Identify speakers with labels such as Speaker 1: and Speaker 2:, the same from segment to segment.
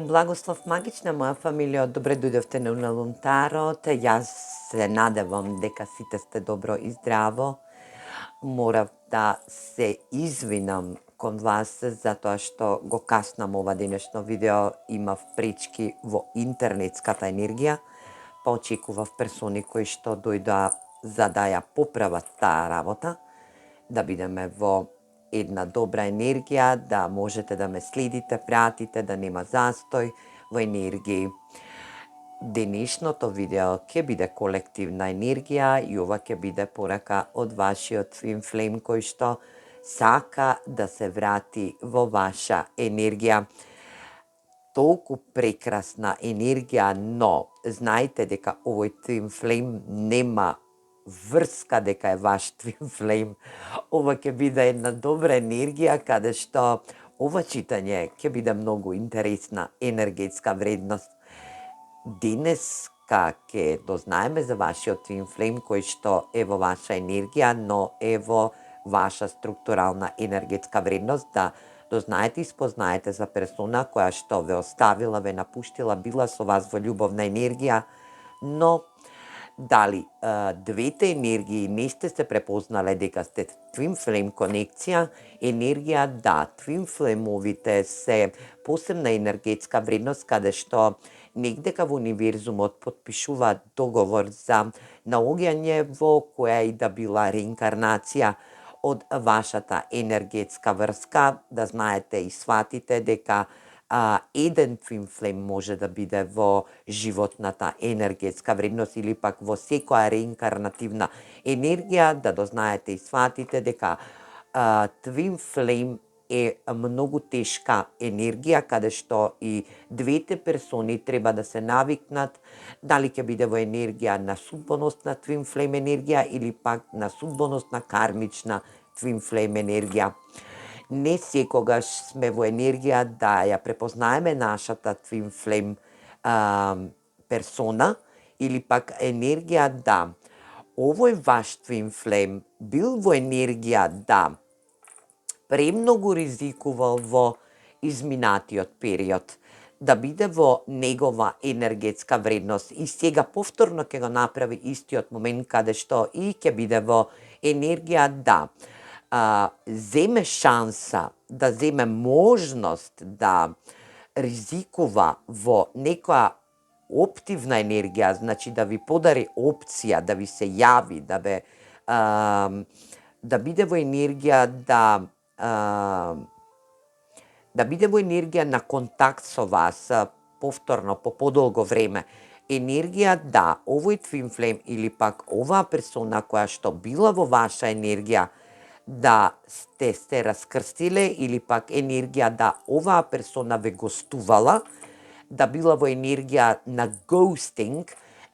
Speaker 1: Благослов магична моја фамилија, добре дојдовте на Уналун Тарот. Јас се надевам дека сите сте добро и здраво. Морав да се извинам кон вас затоа што го каснам ова денешно видео, имав пречки во интернетската енергија, па очекував персони кои што дојдоа за да ја поправат таа работа, да бидеме во една добра енергија, да можете да ме следите, пратите, да нема застој во енергии. Денешното видео ќе биде колективна енергија и ова ќе биде порака од вашиот Twin Flame кој што сака да се врати во ваша енергија. Толку прекрасна енергија, но знаете дека овој Twin Flame нема врска дека е ваш Twin Flame. Ова ќе биде една добра енергија каде што ова читање ќе биде многу интересна енергетска вредност. Денеска ќе дознаеме за вашиот Twin Flame кој што е во ваша енергија, но е во ваша структурална енергетска вредност, да дознаете и спознаете за персона која што ве оставила, ве напуштила, била со вас во љубовна енергија, но дали двете енергии не сте се препознале дека сте Twin Flame конекција, енергија да, Twin Flame-овите се посебна енергетска вредност каде што негдека во универзумот потпишуваат договор за наоѓање во која и да била реинкарнација од вашата енергетска врска, да знаете и сватите дека еден Twin Flame може да биде во животната енергетска вредност или пак во секоја реинкарнативна енергија, да дознаете и сватите дека Twin Flame е многу тешка енергија, каде што и двете персони треба да се навикнат дали ќе биде во енергија на судбоносна Twin Flame енергија или пак на судбоносна кармична Twin Flame енергија. Не секогаш сме во енергија да ја препознаеме нашата Twin Flame персона или пак енергија да овој ваш Twin Flame бил во енергија да премногу ризикувал во изминатиот период, да биде во негова енергетска вредност и сега повторно ќе го направи истиот момент каде што и ќе биде во енергија да земе шанса, да земе можност да ризикува во некоја оптивна енергија, значи да ви подари опција, да ви се јави, да биде во енергија да биде во енергија на контакт со вас повторно по подолго време. Енергија да овој Twin Flame или пак оваа персона која што била во ваша енергија да сте се раскрстиле или пак енергија да оваа персона ве гостувала, да била во енергија на ghosting,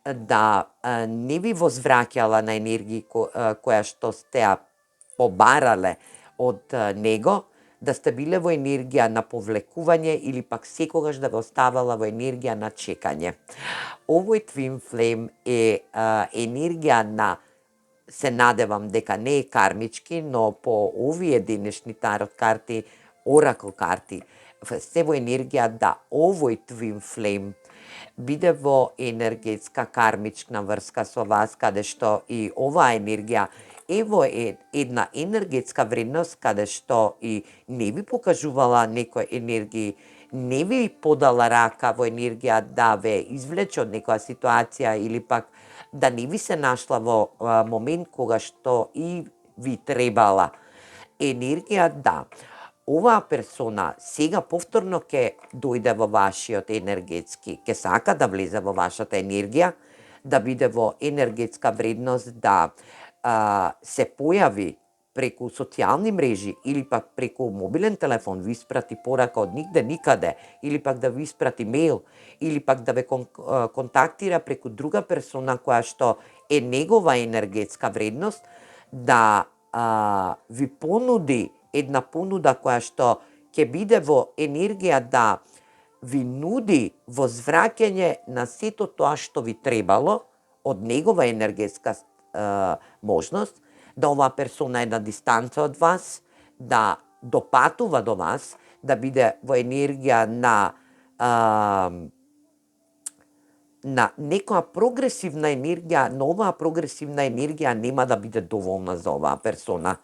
Speaker 1: да не ви возвраќала на енергија која што сте ја побарале од него, да сте биле во енергија на повлекување или пак секогаш да ве оставала во енергија на чекање. Овој Twin Flame е енергија на, се надевам дека не е кармички, но по овие денешни тарот карти, оракл карти, се во енергија да овој Twin Flame биде во енергетска кармична врска со вас, каде што и оваа енергија е во една енергетска вредност каде што и не ви покажувала некои енергии, не ви подала рака во енергија да ве извлече од некоја ситуација или пак да не ви се нашла во момент кога што и ви требала. Енергија да оваа персона сега повторно ќе дојде во вашиот енергетски, ќе сака да влезе во вашата енергија, да биде во енергетска вредност, да се појави преку социјални мрежи или пак преку мобилен телефон, ви испрати порака од нигде никаде, или пак да ви испрати мејл, или пак да ве контактира преку друга персона која што е негова енергетска вредност, да ви понуди една понуда која што ќе биде во енергија да ви нуди возвраќање на сето тоа што ви требало од негова енергетска можност, да оваа персона е на дистанца од вас, да допатува до вас, да биде во енергија на а, на некоја прогресивна енергија, но оваа прогресивна енергија нема да биде доволна за оваа персона.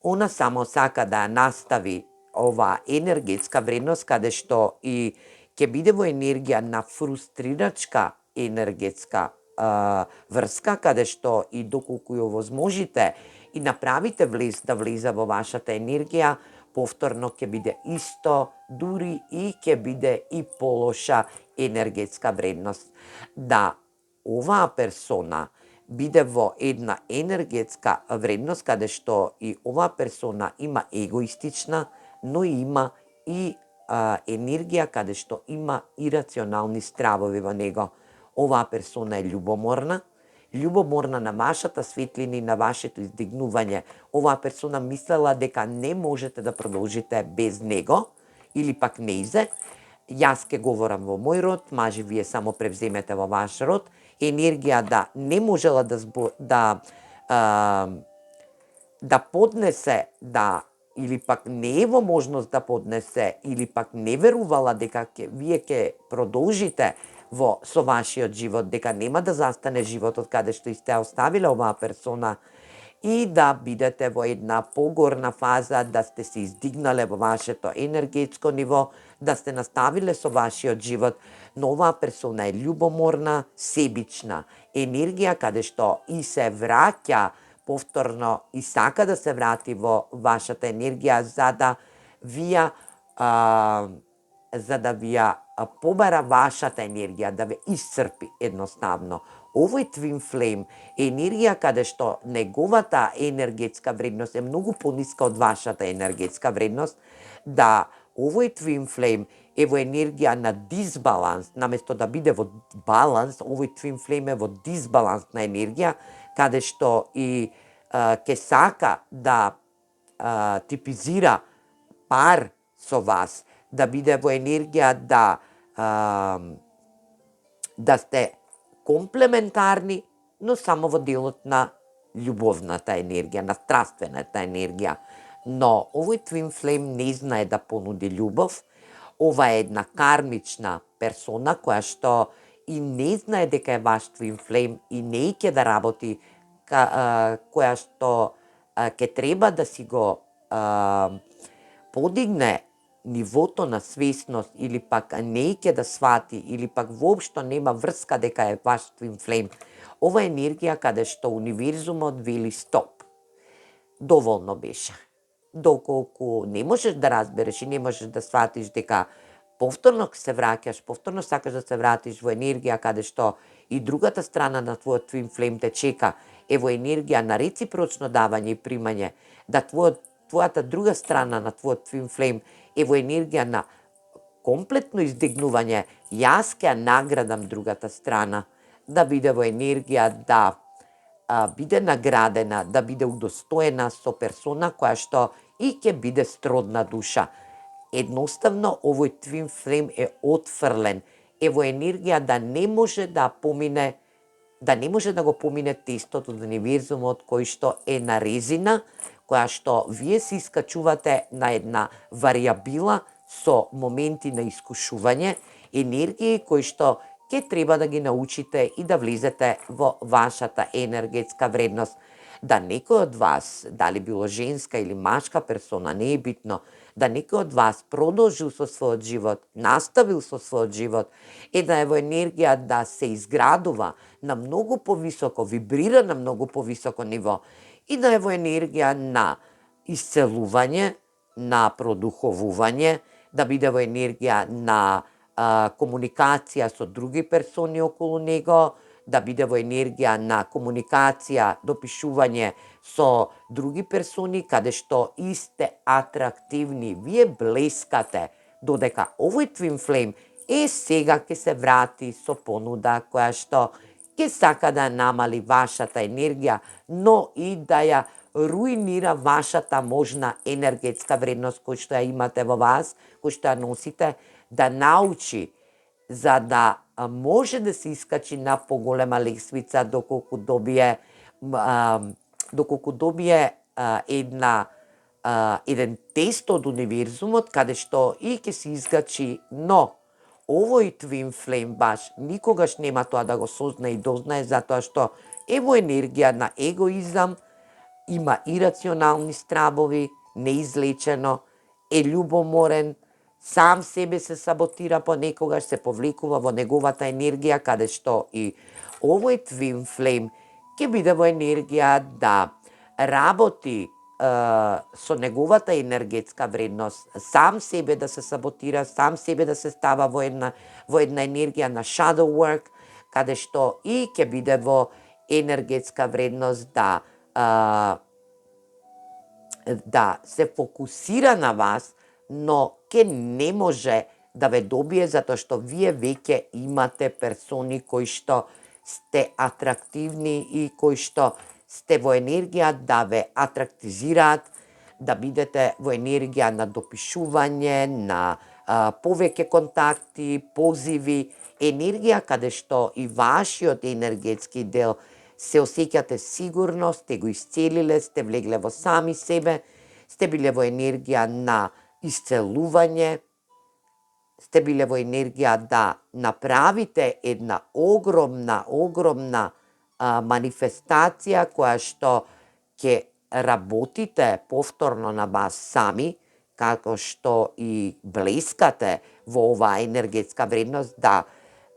Speaker 1: Она само сака да ја настави оваа енергетска вредност, каде што и ќе биде во енергија на фрустрирачка енергетска врска, каде што и доколку ја возможите и направите да влезе во вашата енергија, повторно ќе биде исто, дури и ќе биде и полоша енергетска вредност. Да оваа персона биде во една енергетска вредност, каде што и оваа персона има егоистична, но има и енергија каде што има ирационални стравови во него. Оваа персона е љубоморна на вашата светлина и на вашето издигнување. Оваа персона мислела дека не можете да продолжите без него или пак неизе. Јас ке говорам во мој род, мажи вие само превземете во ваш род. Енергија да не можела да поднесе, или пак не е во можност да поднесе, или пак не верувала дека вие ќе продолжите со вашиот живот, дека нема да застане животот каде што сте оставиле оваа персона, и да бидете во една погорна фаза, да сте се издигнале во вашето енергетско ниво, да сте наставиле со вашиот живот, но оваа персона е љубоморна, себична енергија, каде што и се враќа повторно и сака да се врати во вашата енергија за да вија побара вашата енергија, да ве исцрпи едноставно. Овој Twin Flame е енергија каде што неговата енергетска вредност е многу пониска од вашата енергетска вредност, да овој Twin Flame е во енергија на дисбаланс, наместо да биде во баланс, овој Twin Flame е во дисбалансна енергија, каде што и ке сака да типизира пар со вас, да биде во енергија да сте комплементарни, но само во делот на љубовната енергија, на страствената енергија. Но овој Twin Flame не знае да понуди љубов. Ова е една кармична персона која што и не знае дека е ваш Twin Flame и не ќе да работи, која што ќе треба да си го подигне нивото на свесност, или пак не ќе да свати, или пак воопшто нема врска дека е ваш Twin Flame. Ова е енергија каде што универзумот вели стоп. Доволно беше. Доколку не можеш да разбереш и не можеш да сватиш дека повторно се враќаш, повторно сакаш да се вратиш во енергија каде што и другата страна на твојот Twin Flame те чека, е во енергија на реципрочно давање и примање, да твојата друга страна на твојот Twin Flame е во енергија на комплетно издигнување, јас ќе наградам другата страна, да биде во енергија да биде наградена, да биде удостоена со персона која што и ќе биде сродна душа. Едноставно, овој Twin Flame е отфрлен, е во енергија да не може да помине, да не може да го помине тестот од универзумот кој што е на резина, која што вие се искачувате на една варијабила со моменти на искушување, енергии кои што ќе треба да ги научите и да влезете во вашата енергетска вредност. Да некој од вас, дали било женска или машка персона, не е битно, да некој од вас продолжил со својот живот, наставил со својот живот, да е во енергија да се изградува на многу повисоко, вибрира на многу повисоко ниво, и да е во енергија на исцелување, на продуховување, да биде во енергија на комуникација со други персони околу него, да биде во енергија на комуникација, допишување со други персони, каде што и сте атрактивни, вие блескате, додека овој Twin Flame сега ќе се врати со понуда која што ќе сака да намали вашата енергија, но и да ја руинира вашата можна енергетска вредност која што ја имате во вас, која што ја носите, да научи за да може да се искачи на поголема лесвица доколку добие еден тест од универзумот каде што и ќе се искачи, но овој твин флейм баш никогаш нема тоа да го сознае и дознае, затоа што е во енергија на егоизам, има ирационални стравови, неизлечено, е љубоморен, сам себе се саботира понекогаш, се повлекува во неговата енергија, каде што и овој твин флейм ќе биде во енергија да работи со неговата енергетска вредност, сам себе да се саботира, сам себе да се става во една енергија на shadow work, каде што и ќе биде во енергетска вредност да се фокусира на вас, но ќе не може да ве добие затоа што вие веќе имате персони кои што сте атрактивни и кои што сте во енергија да ве атрактизираат, да бидете во енергија на допишување, на повеќе контакти, позиви, енергија каде што и вашиот енергетски дел се осеќате сигурно, сте го исцелиле, сте влегле во сами себе, сте биле во енергија на исцелување, сте биле во енергија да направите една огромна манифестација која што ќе работите повторно на вас сами, како што и блескате во оваа енергетска вредност, да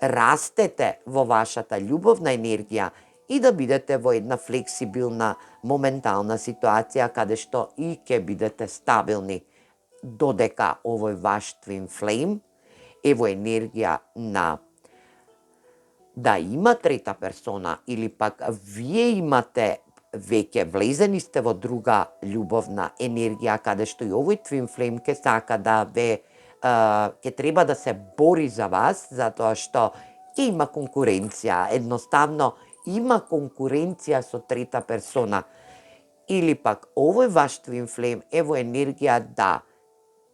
Speaker 1: растете во вашата љубовна енергија и да бидете во една флексибилна моментална ситуација каде што и ќе бидете стабилни, додека овој ваш твин флейм е во енергија на да има трета персона или пак вие имате веќе влезени сте во друга љубовна енергија каде што и овој твин флейм ќе сака да ве ќе треба да се бори за вас затоа што ќе има конкуренција, едноставно има конкуренција со трета персона. Или пак овој ваш твин флейм е во енергија да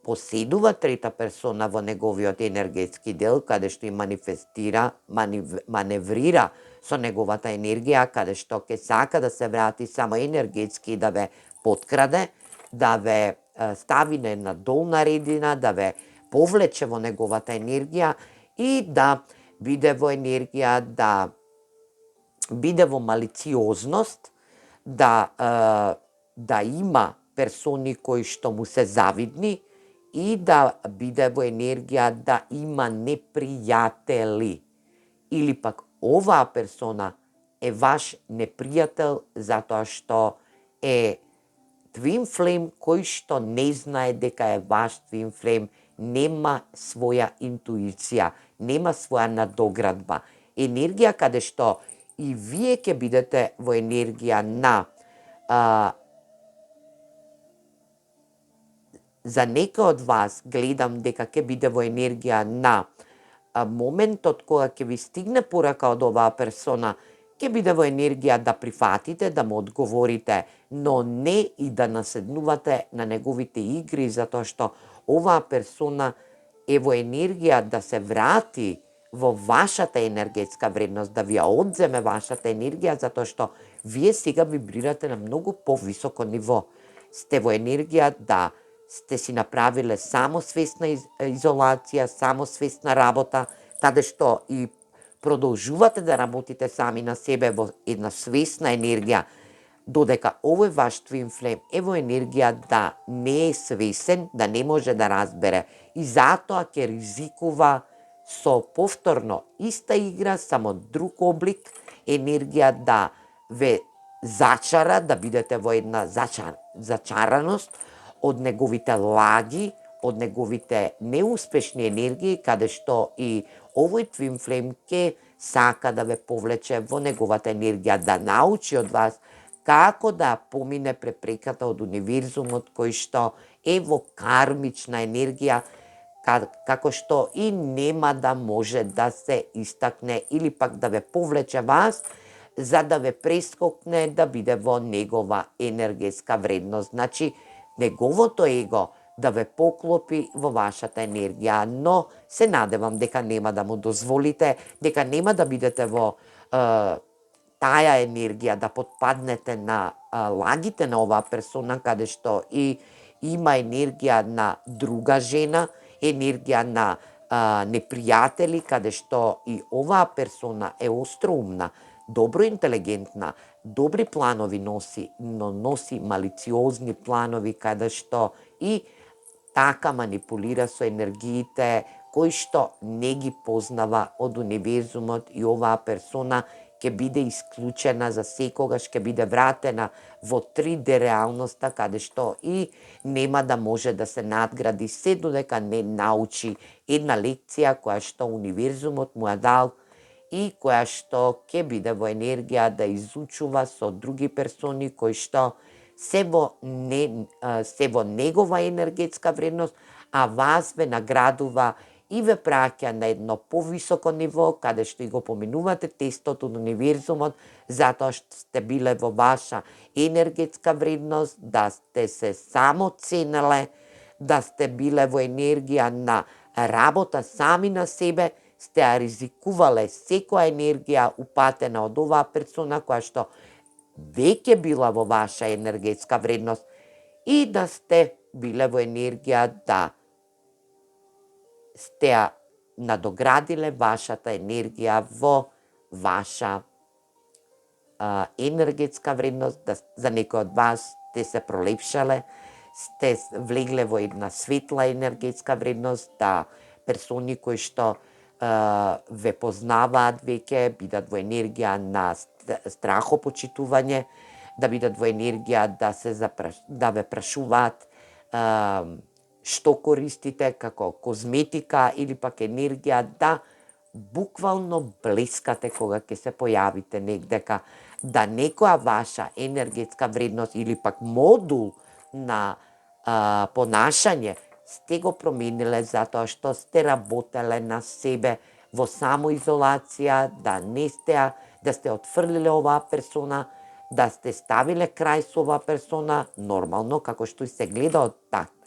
Speaker 1: поседува трета персона во неговиот енергетски дел, каде што и манифестира, маневрира со неговата енергија, каде што ќе сака да се врати само енергетски да ве поткраде, да ве стави на една долна редина, да ве повлече во неговата енергија и да биде во енергија да биде во малициозност, да има персони кои што му се завидни и да биде во енергија да има непријатели. Или пак оваа персона е ваш непријател затоа што е твин флейм кој што не знае дека е ваш твин флейм, нема своја интуиција, нема своја надоградба. Енергија каде што и вие ќе бидете во енергија на за некој од вас гледам дека ќе биде во енергија на моментот кога ќе ви стигне порака од оваа персона, ќе биде во енергија да прифатите, да му одговорите, но не и да наседнувате на неговите игри, затоа што оваа персона е во енергија да се врати во вашата енергетска вредност, да ви ја одземе вашата енергија, затоа што вие сега вибрирате на многу повисоко ниво. Сте во енергија да сте си направиле самосвесна изолација, самосвесна работа, каде што и продолжувате да работите сами на себе во една свесна енергија, додека овој ваш твин флейм е во енергија да не е свесен, да не може да разбере и затоа ќе ризикува со повторно иста игра, само друг облик, енергија да ве зачара, да бидете во една зачараност од неговите лаги, од неговите неуспешни енергии, каде што и овој твин флейм ќе сака да ве повлече во неговата енергија, да научи од вас како да помине препреката од универзумот кој што е во кармична енергија, како што и нема да може да се истакне или пак да ве повлече вас, за да ве прескокне да биде во негова енергетска вредност. Значи, неговото его да ве поклопи во вашата енергија, но се надевам дека нема да му дозволите, дека нема да бидете во таа енергија, да потпаднете на лагите на оваа персона, каде што и има енергија на друга жена, енергија на непријатели, каде што и оваа персона е остроумна, добро интелигентна, добри планови носи, но носи малициозни планови каде што и така манипулира со енергиите кои што не ги познава од универзумот и оваа персона ќе биде исклучена за секогаш, ќе биде вратена во 3D реалноста каде што и нема да може да се надгради се додека не научи една лекција која што универзумот му ја дал и која што ќе биде во енергија да изучува со други персони кои што се во негова енергетска вредност, а вас ве наградува и ве праќа на едно повисоко ниво, каде што и го поминувате тестот од универзумот, затоа што сте биле во ваша енергетска вредност, да сте се само ценеле, да сте биле во енергија на работа сами на себе, сте ја ризикувале секоја енергија упатена од оваа персона која што веќе била во ваша енергетска вредност и да сте биле во енергија да сте ја надоградиле вашата енергија во ваша енергетска вредност, да за некој од вас сте се пролепшале, сте влегле во една светла енергетска вредност, да персони кои што ве познаваат веќе бидат во енергија на страхопочитување, да бидат во енергија да ве прашуваат што користите како козметика или пак енергија да буквално блескате кога ќе се појавите негдека, да некоја ваша енергетска вредност или пак модул на понашање сте го промениле затоа што сте работеле на себе во самоизолација, да сте отфрлиле оваа персона, да сте ставиле крај со оваа персона, нормално, како што и се гледа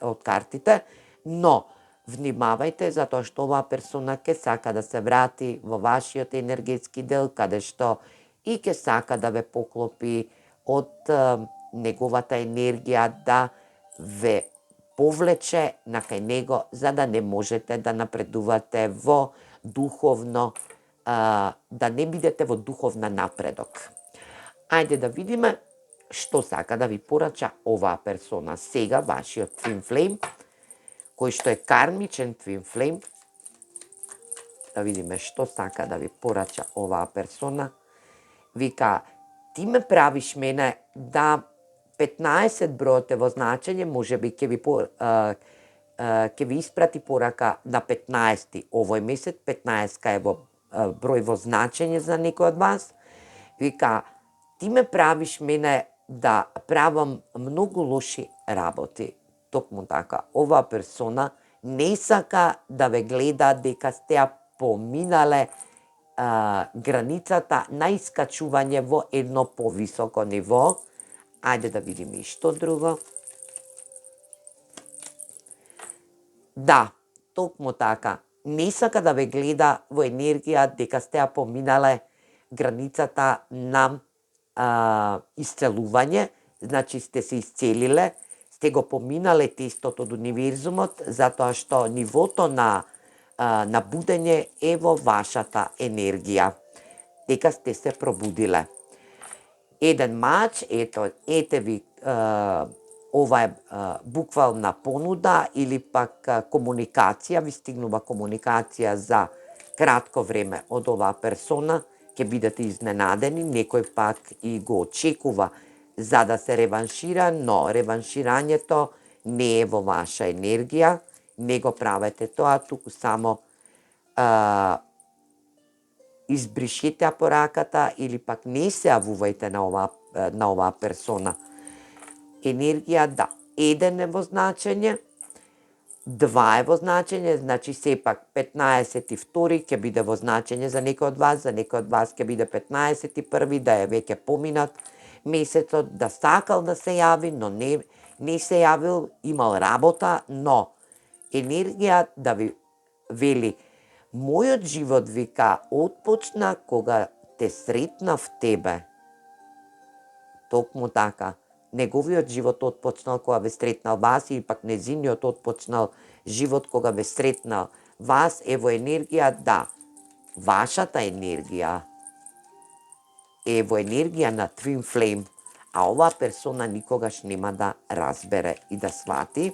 Speaker 1: од картите, но внимавајте затоа што оваа персона ќе сака да се врати во вашиот енергетски дел, каде што и ќе сака да ве поклопи од неговата енергија, да ве повлече на кај него, за да не можете да напредувате во духовно, да не бидете во духовна напредок. Ајде да видиме што сака да ви порача оваа персона. Сега вашиот Twin Flame, кој што е кармичен Twin Flame, да видиме што сака да ви порача оваа персона. Вика, ти ме правиш мене да 15 бројот е во значење, може би ќе ви испрати порака на 15 овој месец, 15 е во број во значење за некој од вас. Вика, ти ме правиш мене да правам многу лоши работи. Токму така, оваа персона не сака да ве гледа дека сте ја поминале границата на искачување во едно повисоко ниво. Ајде да видиме и што друго. Да, токму така, не сака да ве гледа во енергија дека сте ја поминале границата на исцелување, значи сте се исцелиле, сте го поминале тестот од универзумот, затоа што нивото на будење е во вашата енергија, дека сте се пробудиле. Еден мач, ете ви, ова е буквална понуда или пак комуникација, ви стигнува комуникација за кратко време од оваа персона, ќе бидете изненадени, некој пак и го очекува за да се реваншира, но реванширањето не е во ваша енергија, не го правете тоа, туку само избришете ја пораката или пак не се јавувајте на оваа персона. Енергија, да, 1 е во значење, 2 е во значење, значи сепак 15-ти ќе биде во значење за некој од вас ќе биде 15-ти, да е веќе поминат месецот, да сакал да се јави, но не се јавил, имал работа, но енергија да ви вели, мојот живот, вика, отпочна кога те сретнав тебе. Токму така, неговиот живот отпочнал кога ве сретнал вас или пак незиниот отпочнал живот кога ве сретнал вас е во енергија да вашата енергија е во енергија на Twin Flame, а оваа персона никогаш нема да разбере и да свати.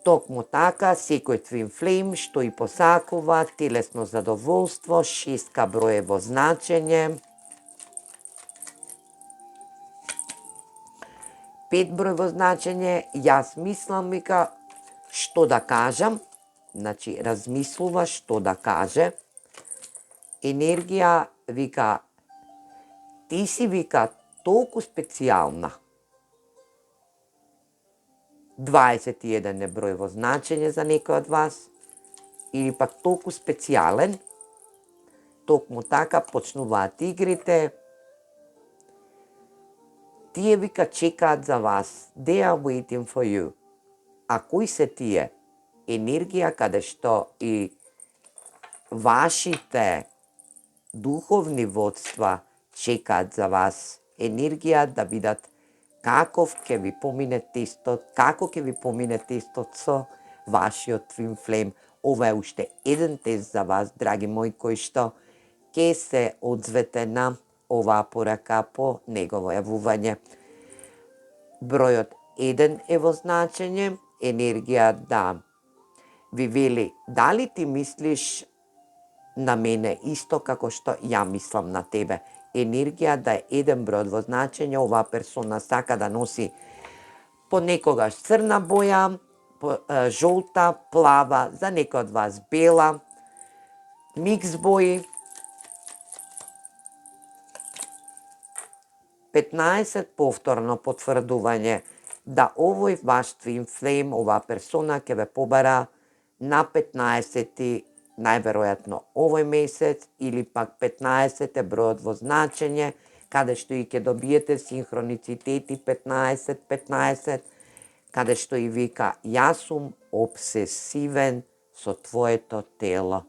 Speaker 1: Токму така, секој Twin Flame што и посакува телесно задоволство, 6 броево значење, 5 броево значење, јас мислам, вика, што да кажам, значи размислува што да каже. Енергија, вика, ти си, вика, толку специјална. 21 е броево значење за некој од вас, или пак толку специјален, токму така почнуваат игрите, тие, вика, чекаат за вас, they are waiting for you. А кои се тие? Енергија каде што и вашите духовни водства чекаат за вас. Енергија да видат како ќе ви помине тестот со вашиот Twin Flame. Ова е уште еден тест за вас, драги мои, кои што ќе се одзвете на оваа порака по негово јавување. Бројот 1 е во значење, енергија да ви вели, дали ти мислиш на мене исто како што ја мислам на тебе. Енергија да е еден број во значење, оваа персона сака да носи понекогаш црна боја, жолта, плава, за некој од вас бела, микс бои. 15 повторно потврдување да овој ваш Twin Flame, оваа персона ќе ве побара на 15 најверојатно овој месец, или пак 15 е бројот во значење, каде што и ќе добиете синхроницитети 15-15, каде што и вика, јас сум обсесивен со твоето тело.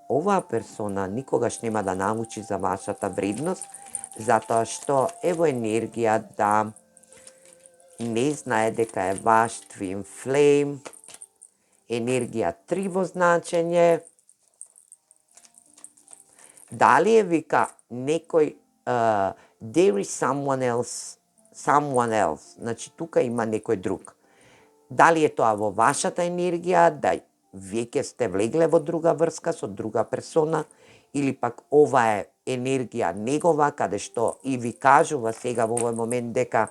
Speaker 1: Оваа персона никогаш нема да научи за вашата вредност, затоа што е во енергија да не знае дека е ваш Twin Flame. Енергија 3 во значење. Дали е, вика, некој there is someone else, значи тука има некој друг. Дали е тоа во вашата енергија, да веќе сте влегле во друга врска со друга персона, или пак ова е енергија негова, каде што и ви кажува сега во овој момент дека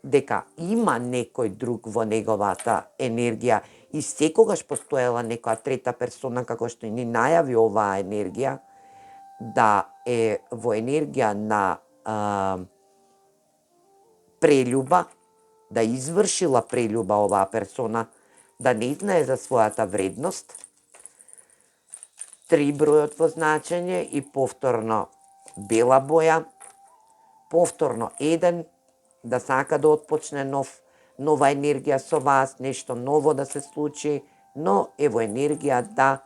Speaker 1: дека има некој друг во неговата енергија и секогаш постоела некоја трета персона, како што ни најави оваа енергија, да е во енергија на прелюба, да извршила прелюба оваа персона, да не знае за својата вредност. 3 бројот во значење и повторно бела боја, повторно 1, да сака да отпочне нова енергија со вас, нешто ново да се случи, но е во енергија да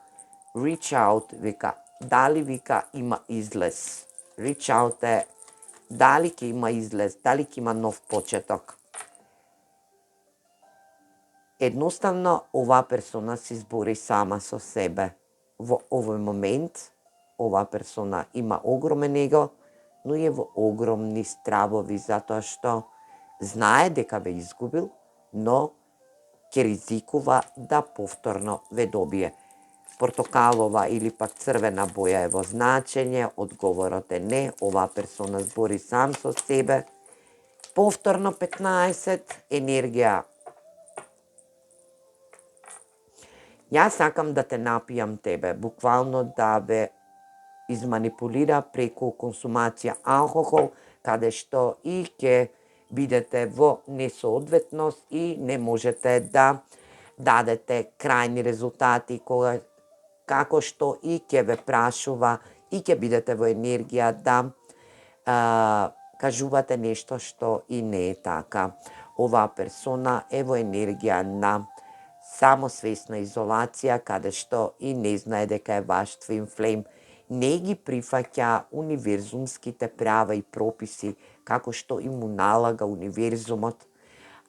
Speaker 1: reach out, вика, дали, вика, има излез. Reach out е дали ќе има излез, дали ќе има нов почеток. Едноставно, оваа персона се збори сама со себе. Во овој момент, оваа персона има огромен его, но е во огромни стравови, затоа што знае дека ве изгубил, но ќе ризикува да повторно ве добие. Портокалова или пак црвена боја е во значење, одговорот е не, оваа персона збори сам со себе. Повторно 15, енергија. Јас сакам да те напијам тебе, буквално да ве изманипулира преку консумација алкохол, каде што и ќе бидете во несоодветност и не можете да дадете крајни резултати, како што и ќе ве прашува и ќе бидете во енергија да кажувате нешто што и не е така. Оваа персона е во енергија на самосвесна изолација, каде што и не знае дека е ваш Twin Flame. Не ги прифаќа универзумските права и прописи, како што и му налага универзумот,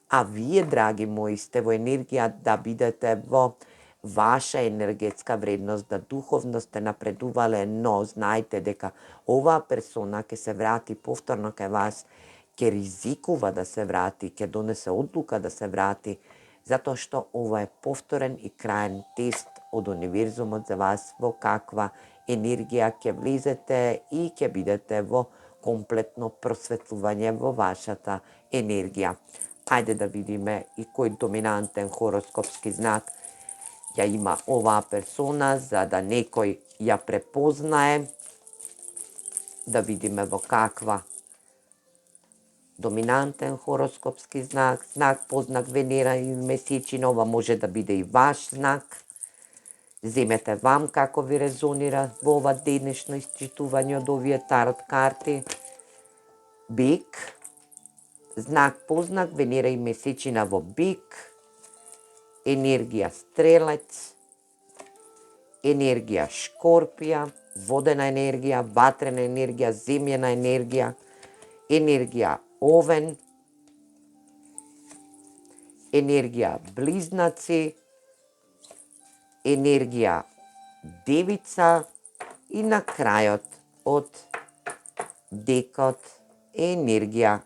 Speaker 1: А вие, драги мои, сте во енергија да бидете во ваша енергетска вредност, да духовно сте напредувале, но знаете дека оваа персона ќе се врати повторно кај вас, ќе ризикува да се врати, ќе донесе одлука да се врати, затоа што ова е повторен и краен тест од универзумот за вас во каква енергија ќе влезете и ќе бидете во комплетно просветлување во вашата енергија. Ајде да видиме и кој доминантен хороскопски знак ја има оваа персона, за да некој ја препознае, да видиме во каква доминантен хороскопски знак, знак познак Венера и Месечина, ова може да биде и ваш знак. Земете вам како ви резонира во ова денешно исчитување од овие тарот карти. Бик, знак познак Венера и Месечина во Бик, енергија Стрелец, енергија Шкорпија, водена енергија, ватрена енергија, земјена енергија, енергија Овен, енергија Близнаци, енергија Девица и на крајот од декот енергија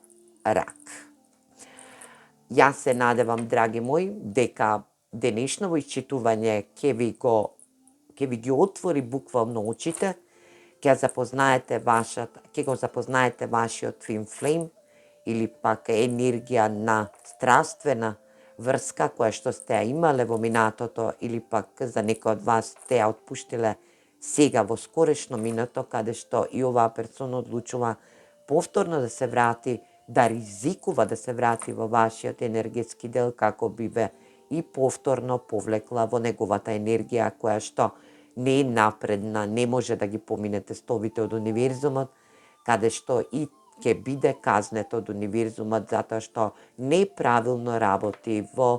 Speaker 1: Рак. Јас се надевам, драги мои, дека денешново исчитување ќе ви ги отвори буквално очите, ќе го запознаете вашиот твин флейм или пак енергија на страствена врска која што сте ја имале во минатото или пак за некој од вас сте ја отпуштиле сега во скорешно минато, каде што и оваа персона одлучува повторно да се врати, да ризикува да се врати во вашиот енергетски дел како би ве и повторно повлекла во неговата енергија која што не е напредна, не може да ги помине тестовите од универзумот, каде што и ќе биде казнет од универзумот затоа што неправилно работи во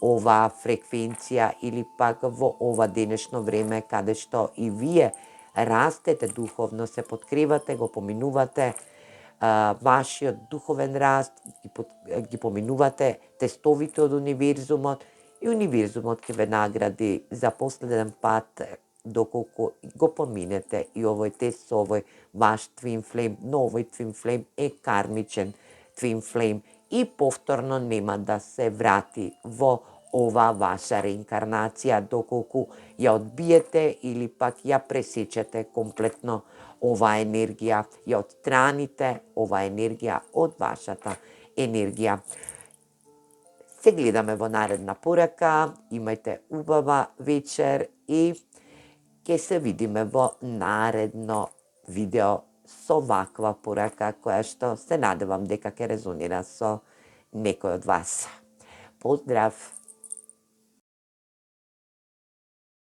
Speaker 1: оваа фреквенција или пак во ова денешно време каде што и вие растете духовно, се подкревате, го поминувате вашиот духовен раст, ги поминувате тестовите од универзумот и универзумот ќе ве награди за последен пат доколку го поминете и овој тест со овој ваш твин флейм, но овој твин флейм е кармичен твин флейм и повторно нема да се врати во ова ваша реинкарнација доколку ја одбиете или пак ја пресечете комплетно оваа енергија, ја отстраните оваа енергија од вашата енергија. Се гледаме во наредна порака, имајте убава вечер и ќе се видиме во наредно видео со ваква порака која што се надевам дека ќе резонира со некој од вас. Поздрав!